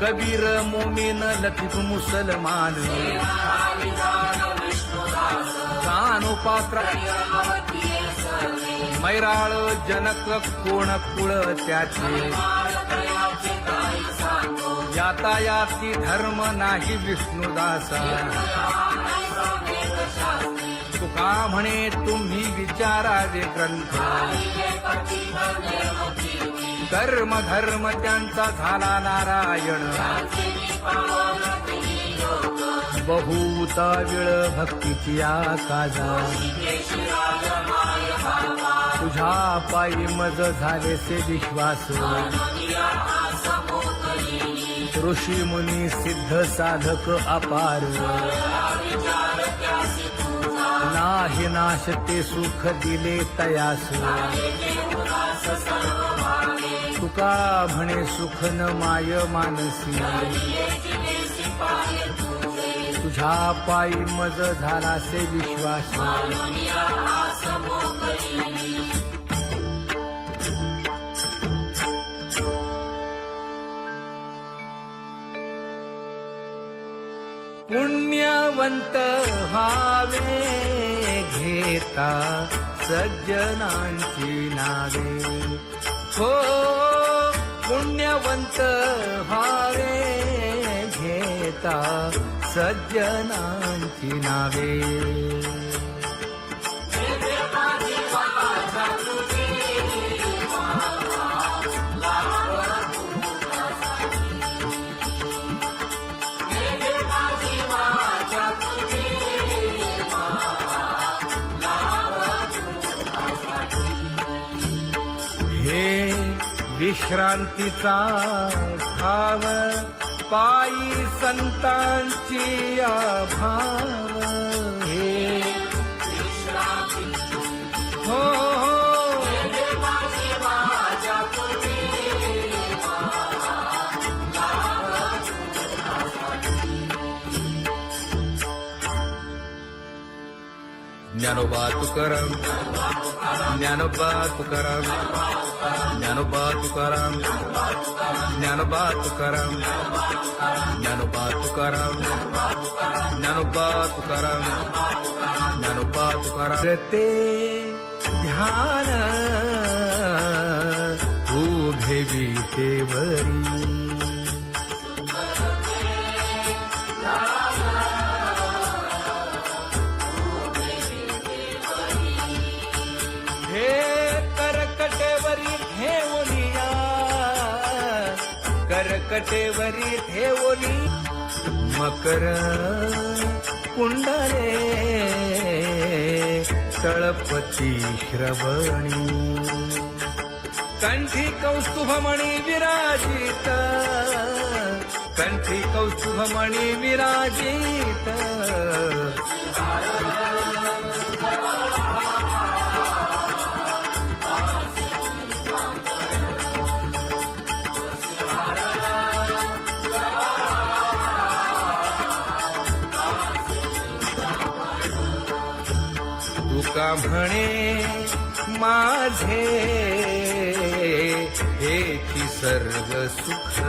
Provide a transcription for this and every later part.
कबीर मोमीन लतीफ मुसलमान कानोपात्र मैराळ जनक कोण कुळ त्याचे यातायाती धर्म नाही विष्णुदासा तुका म्हणे तुम्ही विचारावे ग्रंथ कर्म धर्म त्यांचा झाला नारायण बहुता वेळ भक्तीची आकाजा तुझ्या पायी मज झालेसे विश्वास ऋषी मुनी सिद्ध साधक अपार नाही नाश ते सुख दिले तयास तुका म्हणे सुख न माय मानसी तुझ्या पायी मज झालासे विश्वास पुण्यवंत व्हावे घेता सज्जनांची नावे हो पुण्यवंत व्हावे घेता सज्जनांची नावे हे विश्रांतीचा भाव पायी संतांची अभाव हे हो ज्ञानोबा तुकाराम ज्ञानोबा तुकाराम ज्ञानोबा तुकाराम ज्ञानोबा तुकाराम ज्ञानोबा तुकाराम ज्ञानोबा तुकाराम ज्ञानोबा तुकाराम ते ध्यान उभे विटेवरी करकटेवरी ठेवली मकर कुंडले तळपती श्रवणी कंठी कौस्तुभमणी विराजित कंठी कौस्तुभमणी विराजित तुका म्हणे माझे हेची सर्व सुख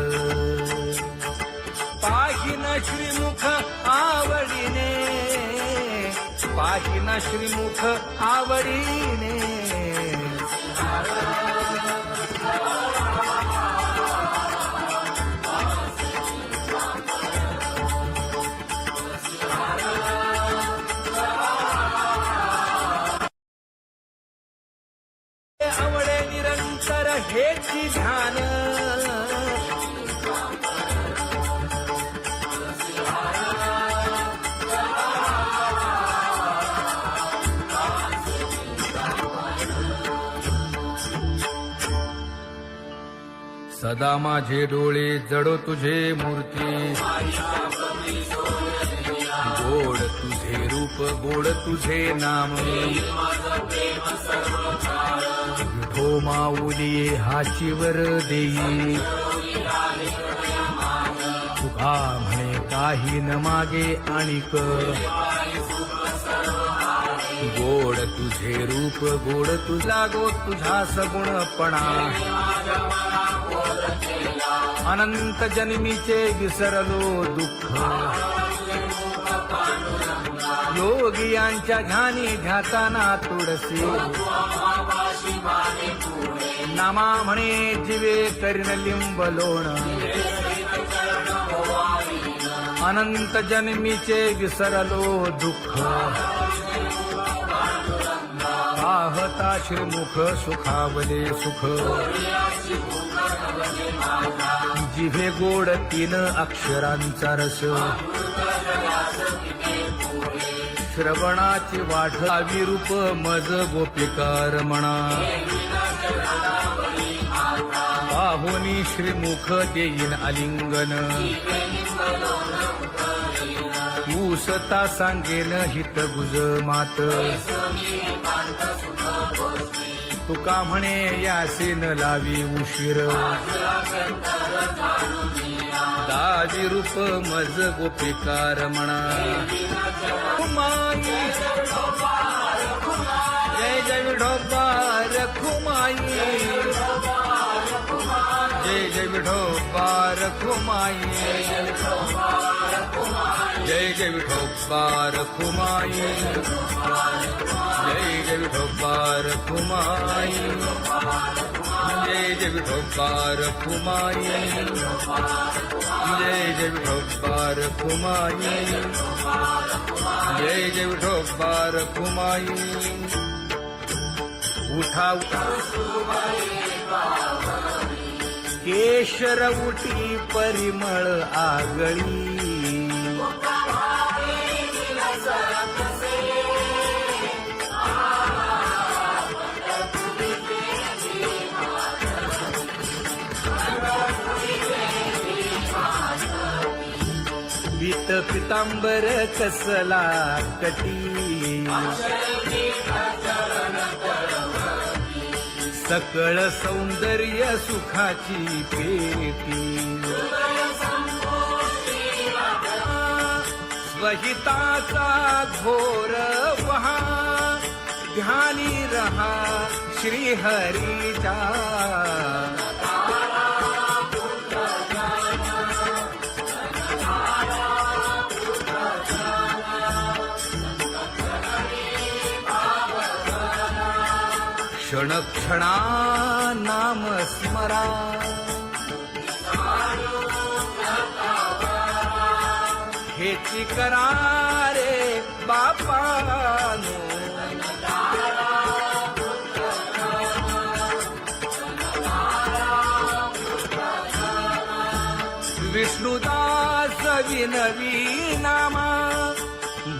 पाहिन श्रीमुख आवडीने पाहिन श्रीमुख आवडीने आवडे निरंतर हेची ध्यान सदा माझे डोळे जडो तुझे मूर्ती गोड तुझे रूप गोड तुझे नाम विठो माऊली हाचीवर देई तुका म्हणे काही न मागे आणिक गोड तुझे रूप गोड तुझा गो तुझा सगुणपणा अनंत जन्मीचे विसरलो दुःख योगियांच्या ध्यानी ध्याताना तुळसी नामा म्हणे जीवे करीन लिंब लोण अनंत जन्मीचे विसरलो दुःख पाहता श्रीमुख सुखावले सुख जिभे गोड 3 अक्षरांचा रस श्रवणाची वाढ विरूप मज गोपिकार म्हणा पाहुनी श्रीमुख देईन आलिंगन ऊसता सांगेन हित गुज मात तुका म्हणे यासीन लावी उशीर दावी रूप मज गोपिकार म्हणा खुमाई जय जय विठोबार खुमाई जय जय विठोबार खुमाई जय जय विठोबार खुमाई जय जय विठोबार खुमाई जय जय विठोबार खुमाई जय जय विठोबार खुमाई जय जय विठोबार खुमाई उठा केशर उठी परिमळ आगळी पीत पितांबर कसला कटी सकळ सौंदर्य सुखाची पेटी स्वहिताचा घोर वहा ध्यानी रहा श्रीहरीचा क्षण क्षणा नाम स्मरा हेची करा रे बापानो विष्णुदास विनवी नामा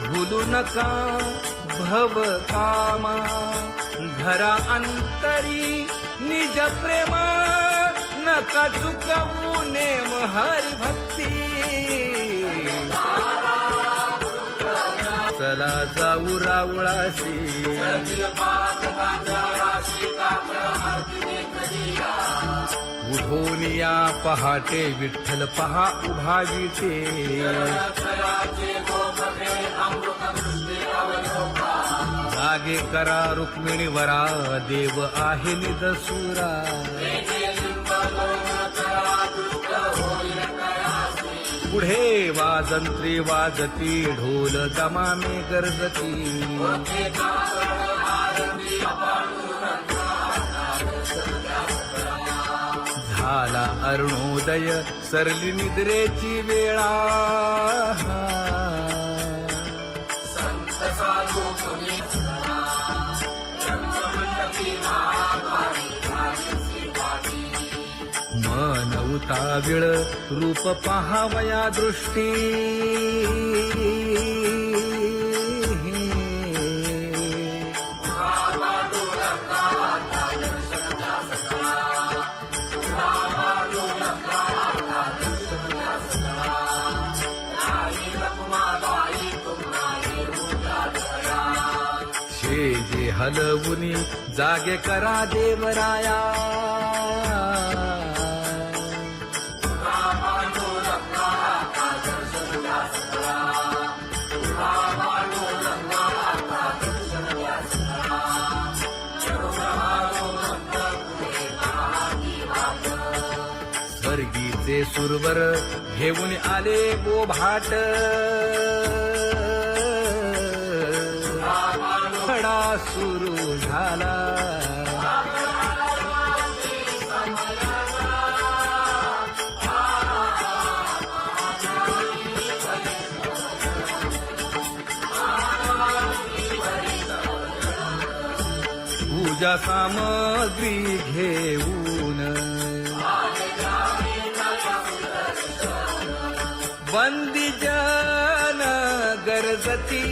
भूलू नका भव कामा धरा अंतरी निज प्रेमा नका चुकवू नेम हरी भक्ती चला जाऊ रावळाशी उठोनिया पहाटे विठ्ठल पहा उभा विटे जागे करा रुक्मिणी वरा देव आहे निदसुरा पुढे वाजंत्री वाजती ढोल दमामे गरजती झाला अरुणोदय सरली निद्रेची वेळा मन उताविळ रूप पहावया दृष्टी जे हलवुनी जागे करा देवराया स्वर्गी ते सुरवर घेऊन आले बोभाट खडा सुरू झाला पूजा सामग्री घेऊन बंदी जन गरजती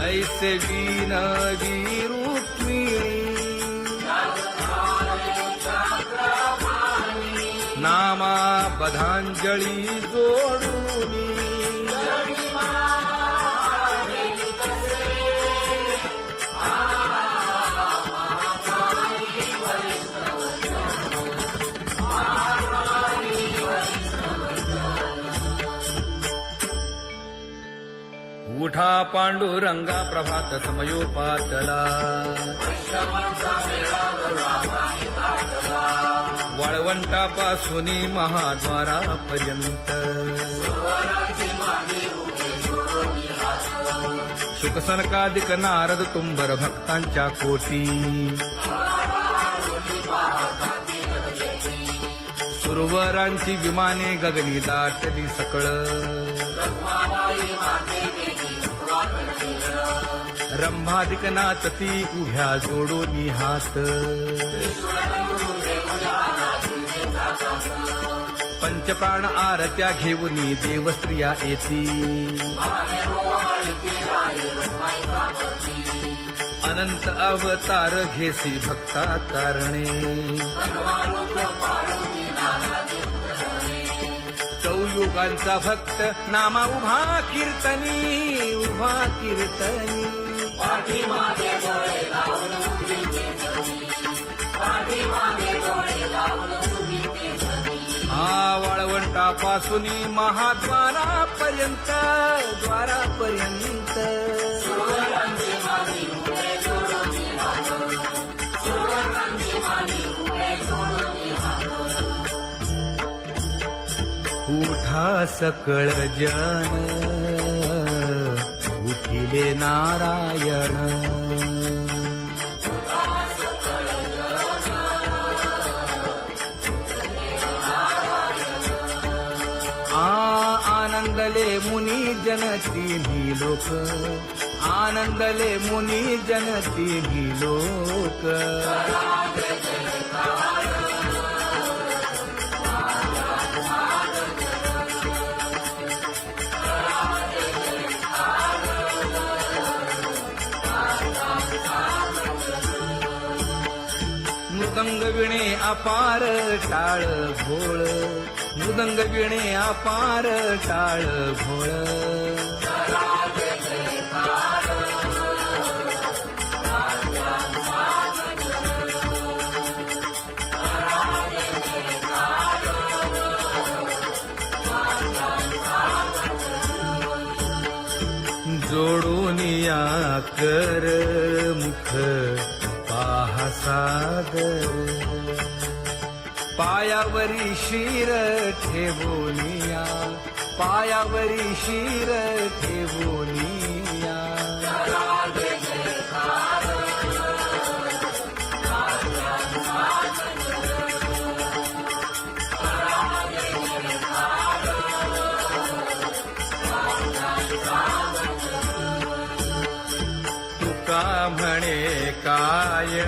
ऐसे विनवी रुक्मिणी नामा बधांजळी जोडूनी उठा पांडुरंगा प्रभात समयोपातला वाळवंटापासून महाद्वारापर्यंत शुकसनकादिक नारद तुंबर भक्तांच्या कोटी सुरवरांची विमाने गगनी दाटली सकळ रंभादिक नाचती उभ्या जोडोनी हात पंचप्राण आरत्या घेऊनी देवस्त्रिया येती अनंत अवतार घेसी भक्ता तारणे चौयुगांचा भक्त नामा उभा कीर्तनी उभा कीर्तनी वाळवंटापासून महाद्वारापर्यंत द्वारापर्यंत उठा सकळ जन उठिले नारायण आनंदले मुनी जन तिन्ही लोक आनंदले मुनी जन तिन्ही लोक मृदंग विणे अपार टाळ भोळ मृदंग विणे अपार टाळ भोळ जोडूनिया कर मुख पाहा सागर पायावरी शिर ठेवोनिया पायावरी शिर ठेवोनिया तुका म्हणे काय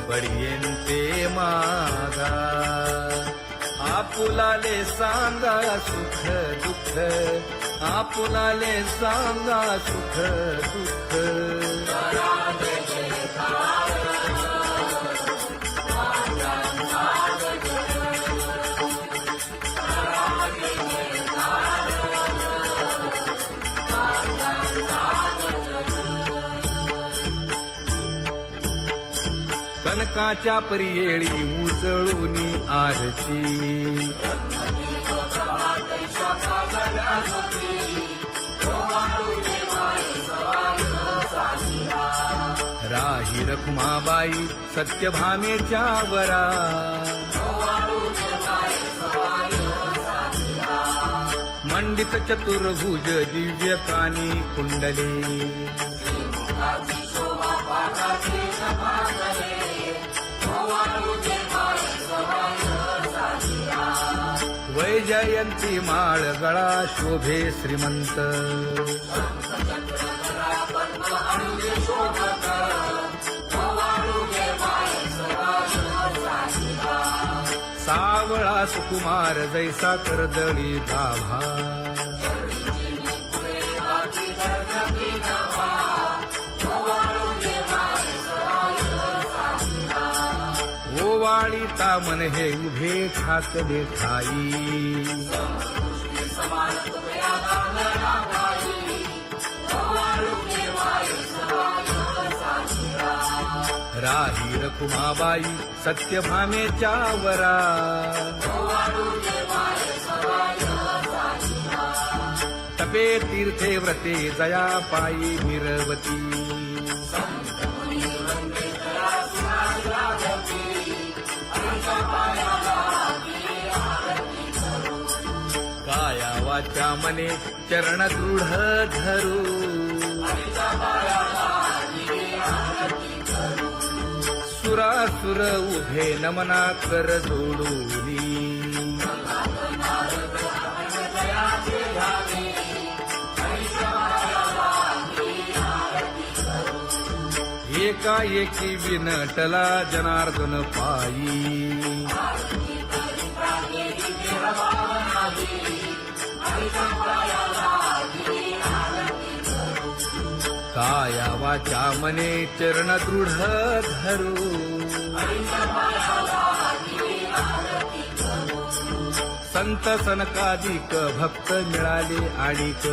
बडियेंते मागा आपुलाले सांगा सुख दुःख आपुलाले सांगा सुख दुःख सनकाच्या परियेळी उजळूनी आरती राही रखुमाबाई सत्यभामेच्या वरा मंडित चतुर्भुज दिव्य कानी कुंडले वैजयंती माळ गळा शोभे श्रीमंत सावळा सुकुमार जैसा कर्दळी गाभा ओवाळी तामन हे उभे ठाकले ठाई राही रखुमाबाई सत्यभामेच्या वरा तपे तीर्थे व्रते जया पायी मिरवती काया वाचा मने चरण दृढ धरू सुरासुर उभे नमना कर जोडूनी एकाएकी विनटला जनार्दन पायी काया वाचा मने चरण दृढ धरू संत सनकादिक भक्त मिळाले आणिक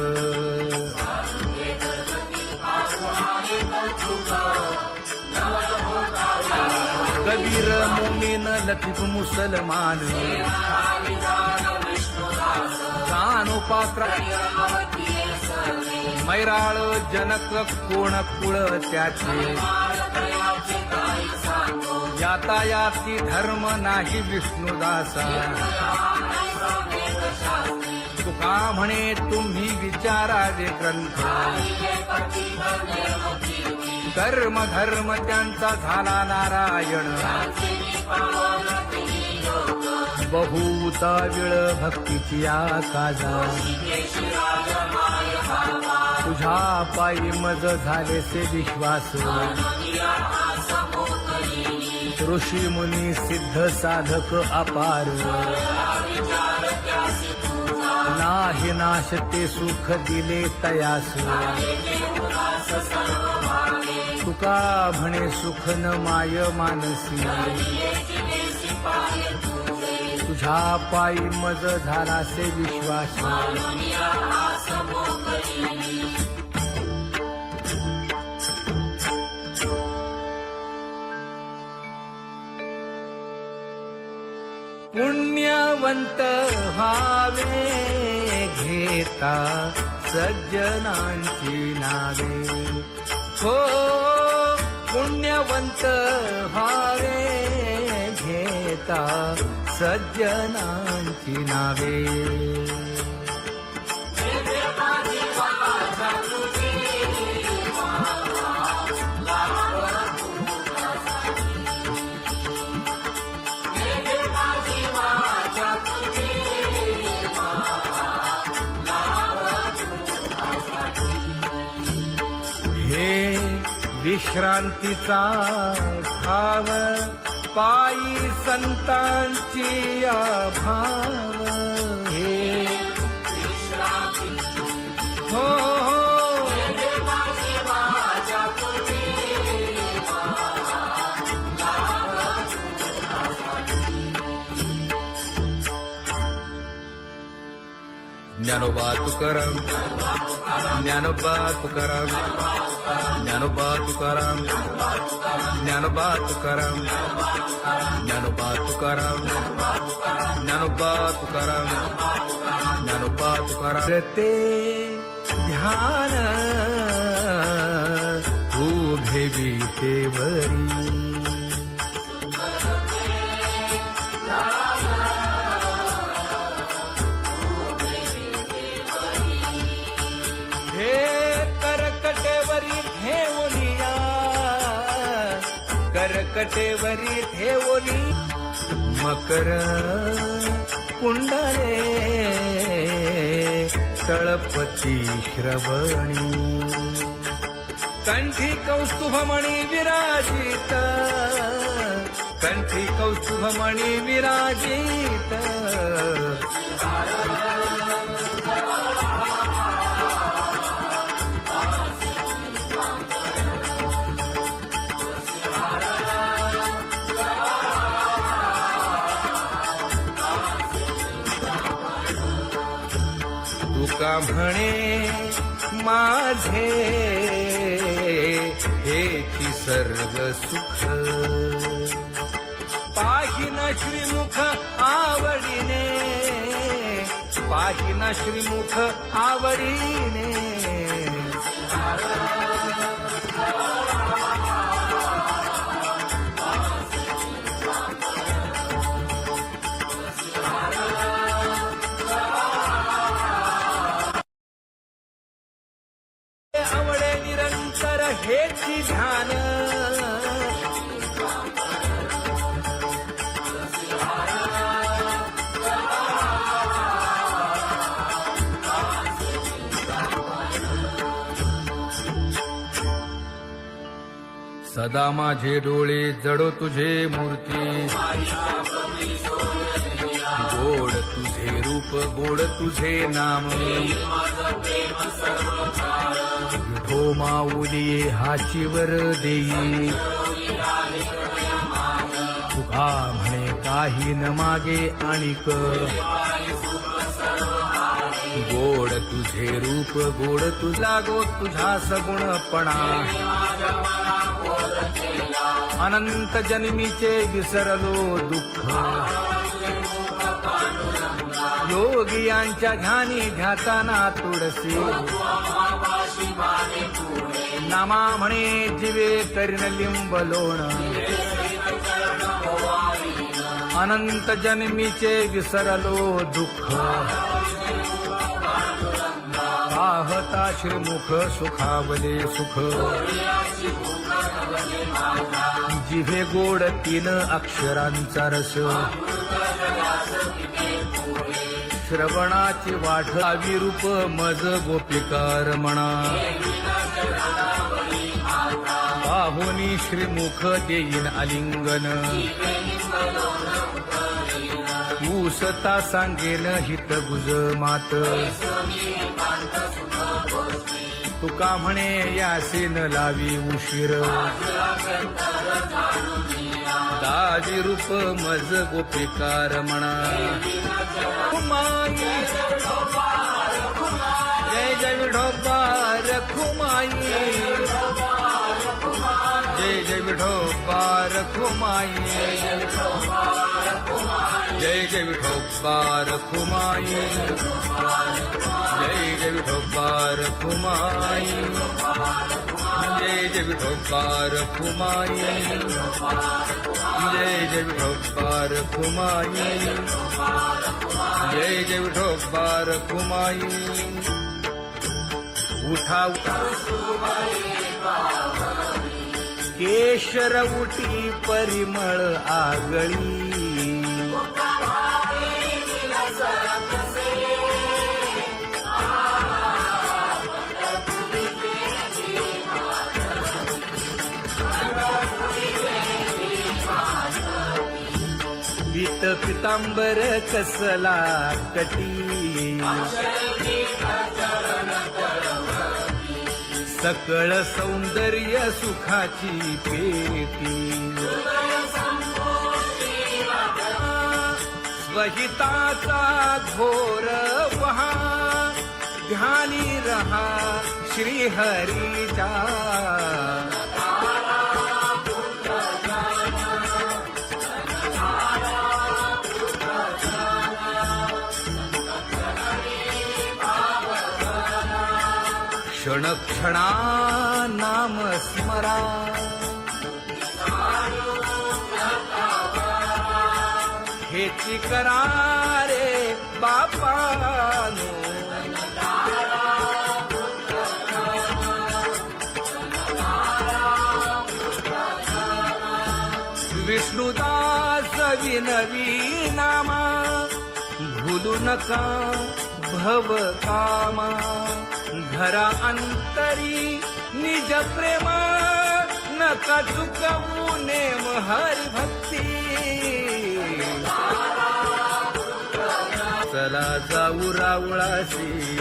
कबीर मोमीन लतीफ मुसलमान कानोपात्रा मैराळ जनक कोण कुळ त्याचे यातायाती धर्म नाही विष्णुदासा तुका म्हणे तुम्ही विचारावे ग्रंथ कर्म धर्म त्यांचा झाला नारायण बहुता वेळ भक्तीची आकाजा तुझ्या पायी मज झाले से विश्वास ऋषी मुनी सिद्ध साधक अपार नाही नाश ते सुख दिले तयास तुका म्हणे सुख न माय मानसी तुझ्या पायी मज झाला से विश्वास पुण्यवंत व्हावे घेता सज्जनांची नावे हो पुण्यवंत व्हावे घेता सज्जनांची नावे हे विश्रांतीचा भाव पायी संतांची भाव हे हो ज्ञानोबा तुकाराम ज्ञानोबा तुकाराम ज्ञानोबा तुकाराम ज्ञानोबा तुकाराम ज्ञानोबा तुकाराम ज्ञानोबा तुकाराम ज्ञानोबा तुकाराम ते ध्यान उभे विटेवरी हे करकटेवरी ठेवलिया करकटेवरी ठेवली मकर कुंडले तळपती श्रवणी कंठी कौस्तुभमणी विराजित कंठी कौस्तुभमणी विराजित तुका म्हणे माझे हेची सर्व सुख पाहिन श्रीमुख आवडीने पाहिन श्रीमुख आवडीने आवडे निरंतर हेची ध्यान सदा माझे डोळे जडो तुझे मूर्ती गोड तुझे रूप गोड तुझे नाम विठो माऊली हाचीवर देई तुका म्हणे काही न मागे आणिक गोड तुझे रूप गोड तुझा गो तुझा सगुणपणा अनंत जन्मीचे विसरलो दुःख योगियांच्या ध्यानी ध्याताना तुळसी नामा म्हणे जीवे करीन लिंब लोण अनंत जन्मीचे विसरलो दुःख पाहता श्रीमुख सुखावले सुख जिभे गोड 3 अक्षरांचा रस श्रवणाची वाढ विरूप मज गोपिकार म्हणा पाहुनी श्रीमुख देईन आलिंगन ऊसता सांगेन हित गुज मात तुका म्हणे यासे न लावी उशीर दाजी रूप मज गोपिकार म्हणा खुमाई जय जय विठोबा रखुमाई जय जय विठोबा रखुमाई जय जय विठोबा रखुमाई जय जय विठोबा रखुमाई जय जय विठोबा रखुमाई जय जय विठोबा रखुमाई जय जय विठोबा रखुमाई उठा केशर उटी परिमळ आगळी पीत पितांबर कसला कटी सकळ सौंदर्य सुखाची पेटी स्वहिताचा घोर वहा ध्यानी रहा श्री हरीचा. क्षण क्षणा नाम स्मरा. हेची करा रे बापानो. विष्णुदास विनवी नामा. भूलू नका भव कामा. घरा अंतरी निज प्रेम. नका चुकवू नेम हरी भक्ती. चला जाऊ रावळाशी.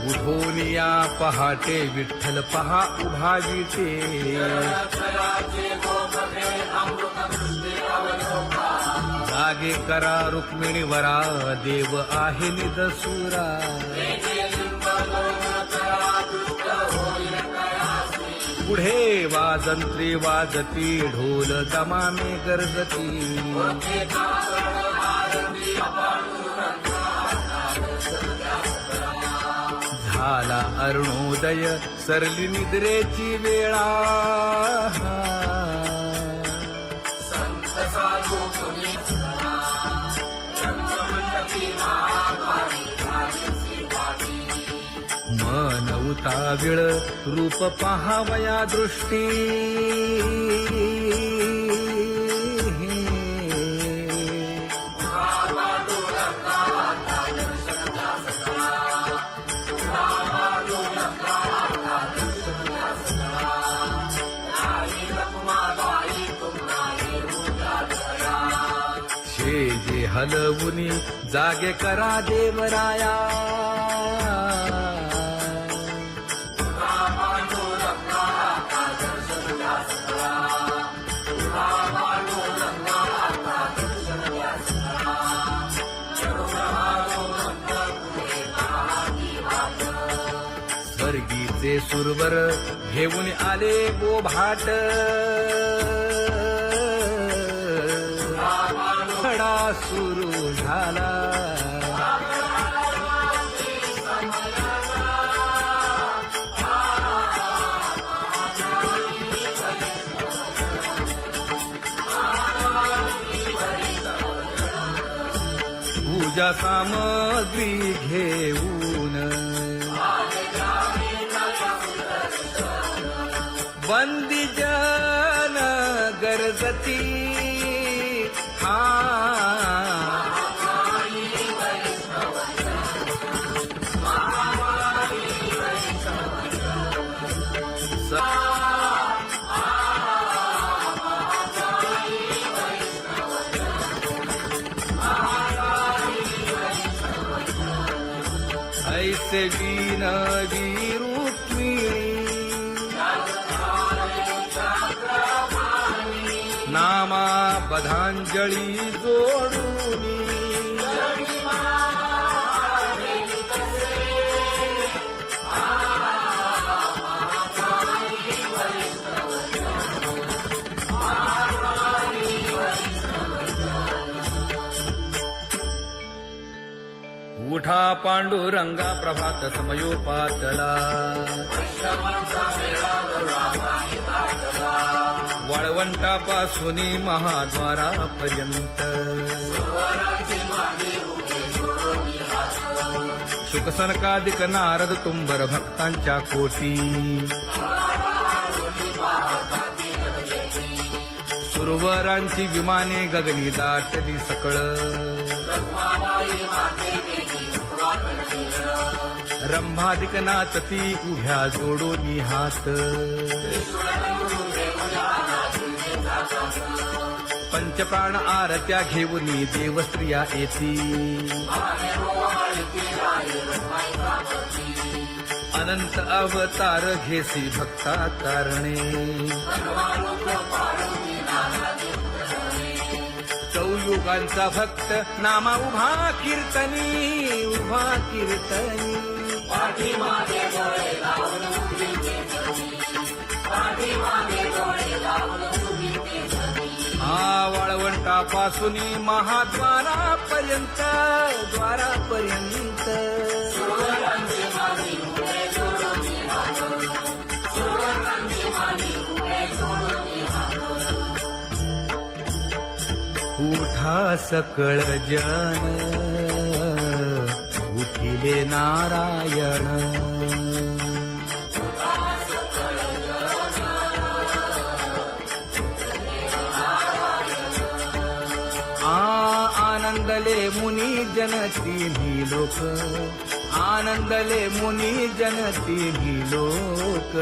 उठोनिया पहाटे विठ्ठल पहा उभा विटे. जागे करा रुक्मिणी वरा. देव आहे निदसुरा. पुढे वाजंत्री वाजती. ढोल दमामे गरजती. झाला अरुणोदय सरली निद्रेची वेळा. मन उताविळ रूप पहावया दृष्टी. जे हलवुनी जागे करा देवराया. स्वर्गीचे सुरवर घेऊन आले बोभाट. खडा सुरू झाला. पूजा सामग्री घेऊन. बंदी जन गरजती. ऐसे विनवी रुक्मिणी. नामा बधांजळी जोडूनी. उठा पांडुरंगा प्रभात समयोपातला. वाळवंटापासून महाद्वारापर्यंत. शुकसनकादिक नारद तुंबर भक्तांच्या कोटी. सुरवरांची विमाने गगनी दाटली सकळ. रंभादिक नाचती उभ्या जोडोनी हात. पंचप्राण आरत्या घेऊनी देवस्त्रिया येती. अनंत अवतार घेसी भक्ता कारणे. युगांचा भक्त नामा उभा कीर्तनी उभा कीर्तनी वाळवंटापासून महाद्वारापर्यंत द्वारापर्यंत उठा सकळ जन उठिले नारायण आनंदले मुनी जन तिन्ही लोक आनंदले मुनी जन तिन्ही लोक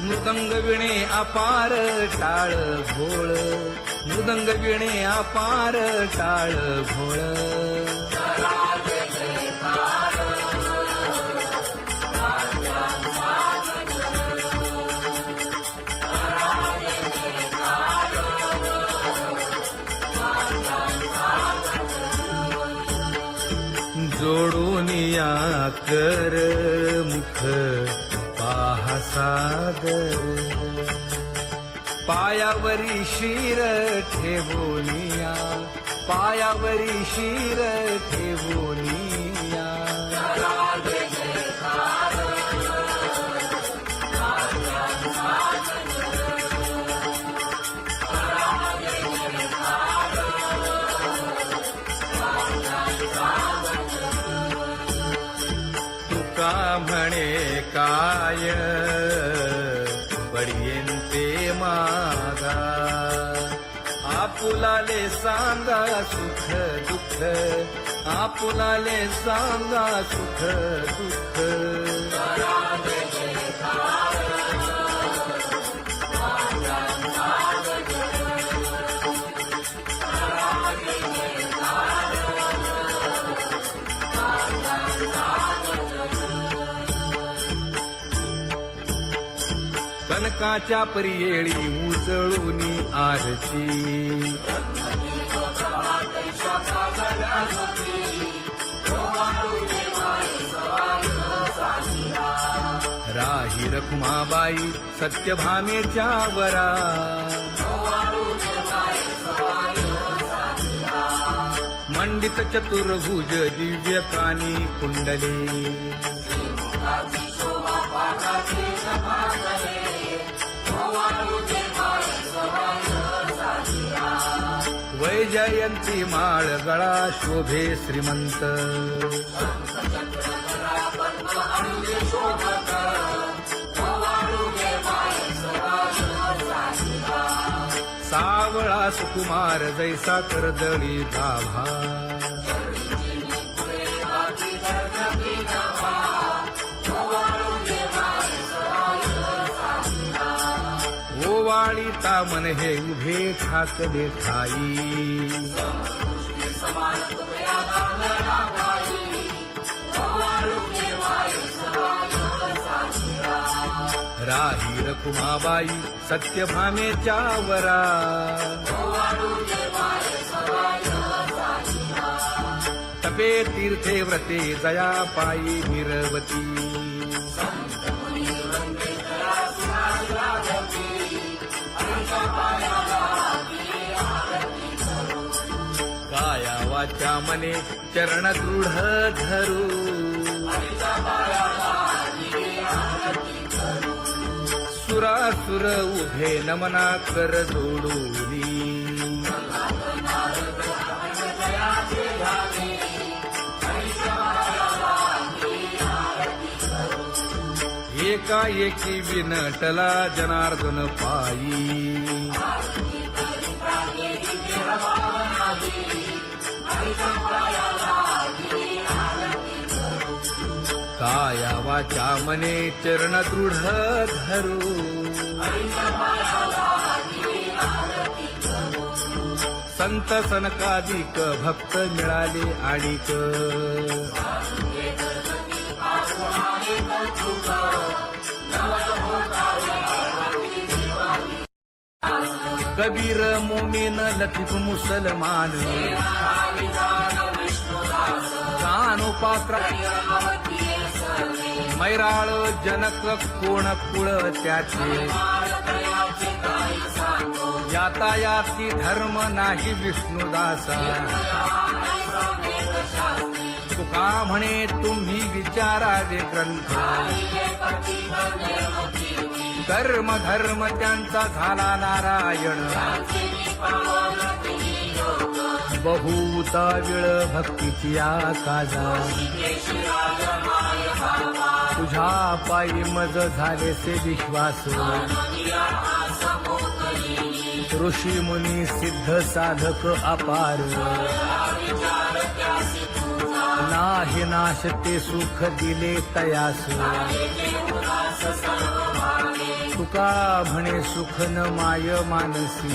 मृदंग विणे अपार टाळ भोळ मृदंग विणे अपार टाळ भोळ जोडून या कर मुख पाहा सागर पायावरी शिर ठेवोनिया पायावरी शिर ठेवोनिया तुका म्हणे काय पडियेंते मागा आपुलाले सांगा सुख दुःख आपुलाले सांगा सुख दुःख कनकाच्या परियेळी उजळूनी आरती राही रखुमाबाई सत्यभामेच्या वरा मंडित चतुर्भुज दिव्य कानी कुंडली वैजयंती माळ गळा शोभे श्रीमंत सावळा सुकुमार जैसा करदळी गाभा ओवाळीता मन हे उभे ठाकले ठाई राही रखुमाबाई सत्यभामेच्या वरा तपे तीर्थे व्रते जया पायी निरवती काया वाचा मने चरण दृढ धरू सुरासुर उभे नमना कर जोडूनी एकाएकी विनटला जनार्दन पायी काया वाचा मने चरण दृढ धरू संत सनकादिक भक्त मिळाले आणिक कबीर मोमीन लतीफ मुसलमान कानोपात्रा मैराळ जनक कोण कुळ त्याचे यातायाती धर्म नाही विष्णुदासा तुका म्हणे तुम्ही विचारावे ग्रंथ कर्म धर्म त्यांचा झाला नारायण बहुता वेळ भक्तीची आकाजा तुझ्या पायी मज झाले से विश्वास ऋषी मुनी सिद्ध साधक अपार नाही नाश ते सुख दिले तयास तुका म्हणे सुख न माय मानसी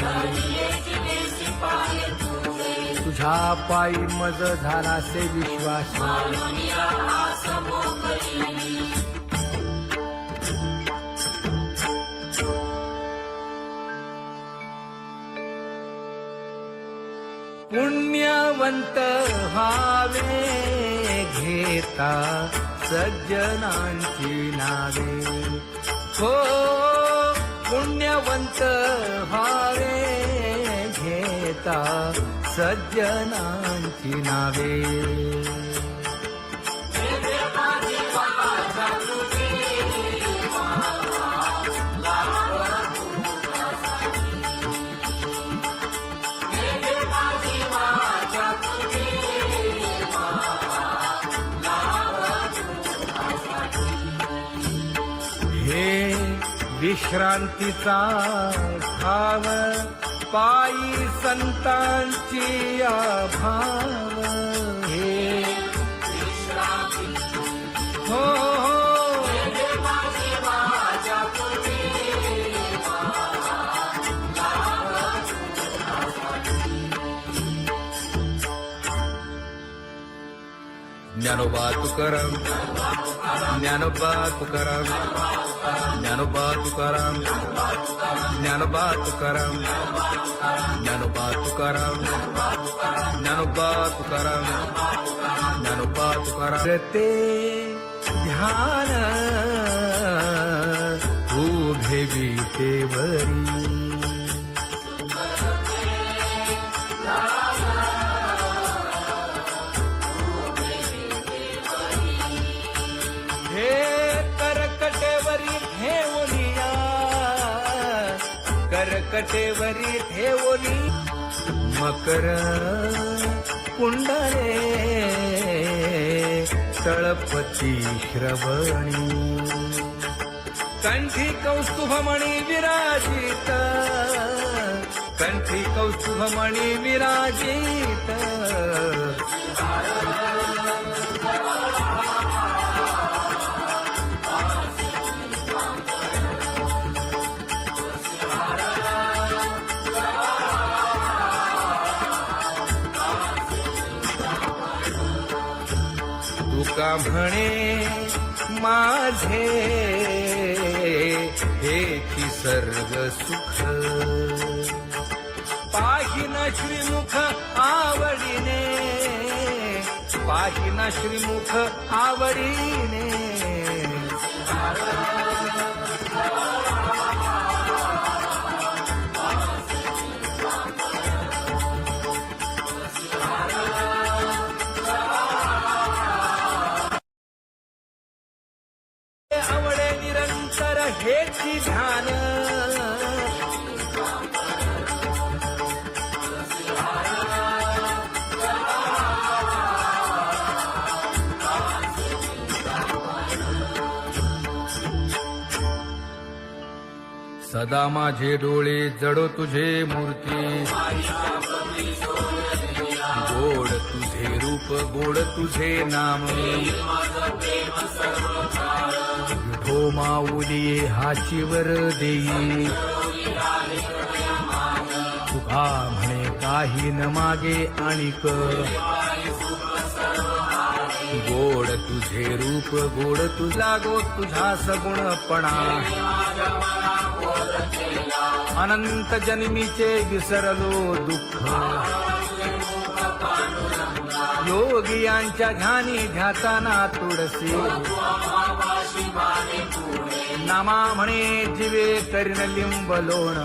तुझ्या पायी मज झाला से विश्वास पुण्यवंत व्हावे घेता सज्जनांची नावे हो पुण्यवंत व्हावे घेता सज्जनांची नावे हे विश्रांतीचा भाव पायी संतांची भाव हे हो ज्ञानोबा तुकाराम ज्ञानोबा तुकाराम ज्ञानोबा तुकाराम ज्ञानोबा तुकाराम ज्ञानोबा तुकाराम ज्ञानोबा तुकाराम ज्ञानोबा तुकाराम ते ध्यान उभे विटेवरी करकटेवरी ठेवली मकर कुंडले तळपती श्रवणी कंठी कौस्तुभमणी विराजित कंठी कौस्तुभमणी विराजित तुका म्हणे माझे हेची सर्व सुख पाहिन श्रीमुख आवडीने पाहिन श्रीमुख आवडीने आवडे निरंतर हेची ध्यान सदा माझे डोळे जडो तुझे मूर्ती गोड तुझे रूप गोड तुझे नाम विठो माऊली हाचीवर देई तुका म्हणे काही न मागे आणिक गोड तुझे रूप गोड तुझा गो तुझा सगुणपणा अनंत जन्मीचे विसरलो दुःख योगियांच्या ध्यानी ध्याताना तुळसी नामा म्हणे जीवे करीन लिंब लोण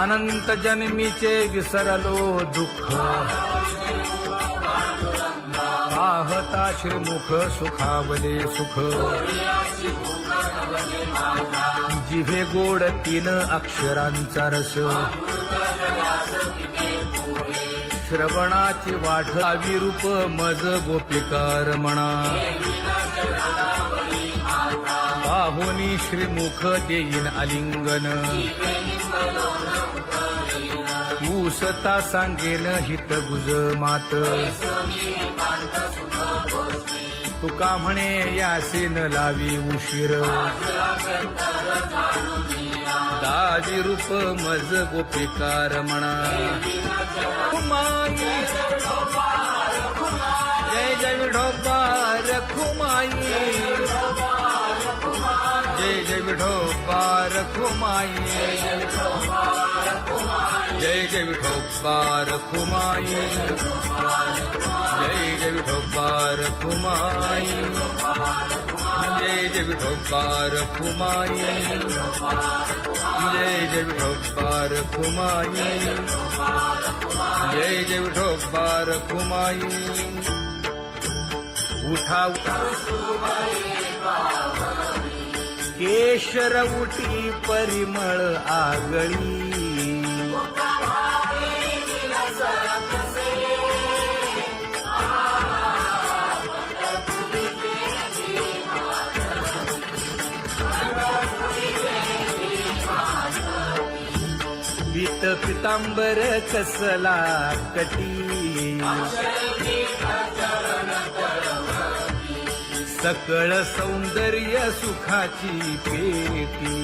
अनंत जन्मीचे विसरलो दुःख पाहता श्रीमुख सुखावले सुख जिभे गोड 3 अक्षरांचा रस श्रवणाची वाढ विरूप मज गोपिकार म्हणा पाहुनी श्रीमुख देईन आलिंगन ऊसता सांगेन हित गुज मात तुका म्हणे यासे न लावी उशीर दाजी रूप मज गोपिकार म्हणा जय जय विठोबा रखुमाई जय जय विठोबा रखुमाई जय जय विठोबा रखुमाई जय जय विठोबा रखुमाई जय जय विठोबा रखुमाई जय जय विठोबा रखुमाई जय जय विठोबा रखुमाई उठा केशर उठी परिमळ आगळी पीत पितांबर कसला कटी सकळ सौंदर्य सुखाची पेटी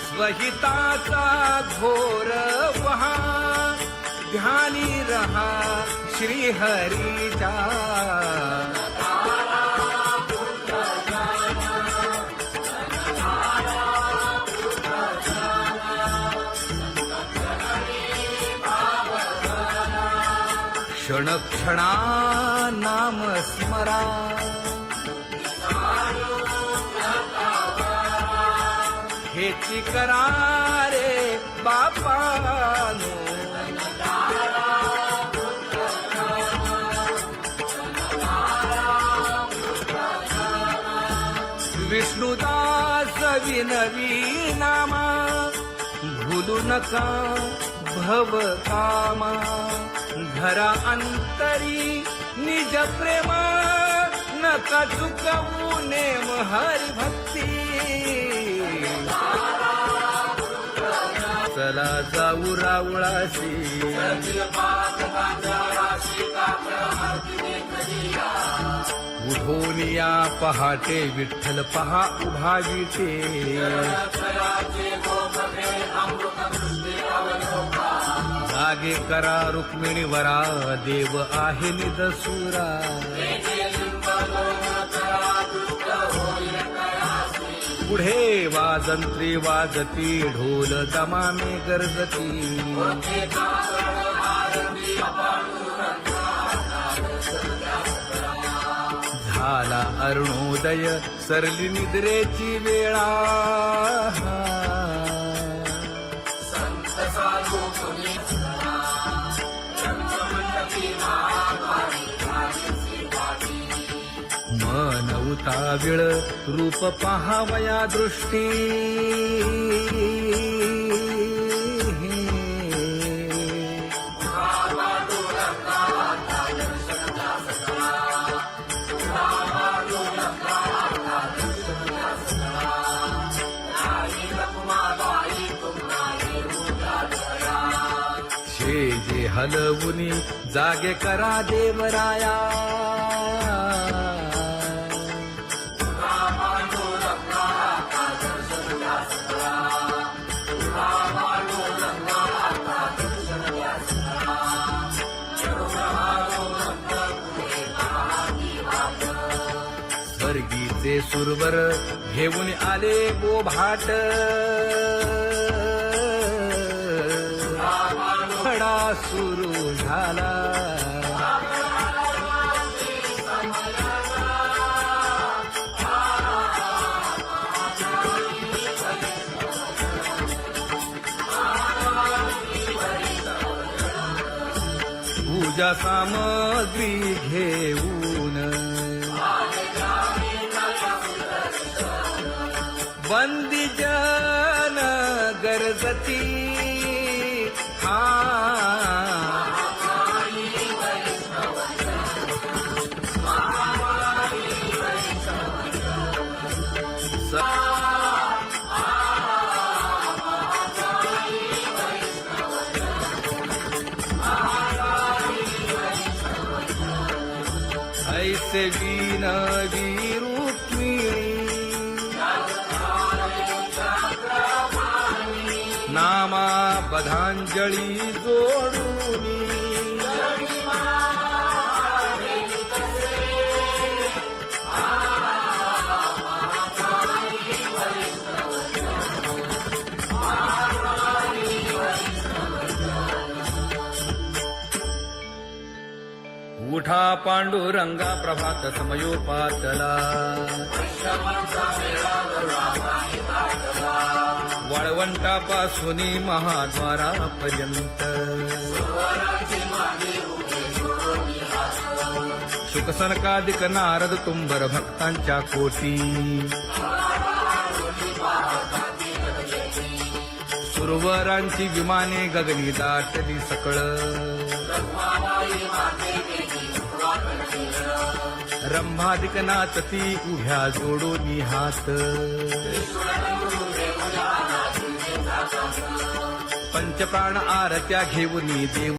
स्वहिताचा घोर वहा ध्यानी रहा श्रीहरीचा क्षण क्षणा नाम स्मरा हेची करा रे बापानो विष्णुदास विनवी नामा भूलू नका भव कामा घरा अंतरी निज प्रेम नका चुकवू नेम हरी भक्ती चला जाऊ रावळाशी उठोनिया पहाटे विठ्ठल पहा उभा विटे जागे करा रुक्मिणी वरा देव आहे निदसुरा पुढे वाजंत्री वाजती ढोल दमामे गरजती झाला अरुणोदय सरली निद्रेची वेळा मन उताविळ रूप पहावया दृष्टी जे हलवुनी जागे करा देवराया वर्गीचे सुरवर घेऊन आले बोभाट खडा सुरू झाला पूजा सामग्री घेऊन वंदी जन गरजती ऐसे विनवी रुक्मिणी नामा बधांजळी जोडूनी उठा पांडुरंगा प्रभात समयोपातला वाळवंटापासून महाद्वारापर्यंत शुकसनकादिक नारद तुंबर भक्तांच्या कोटी सुरवरांची विमाने गगनी दाटली सकळ रंभादिक नाचती उभ्या जोडोनी हात पंचप्राण आरत्या घेऊनी देव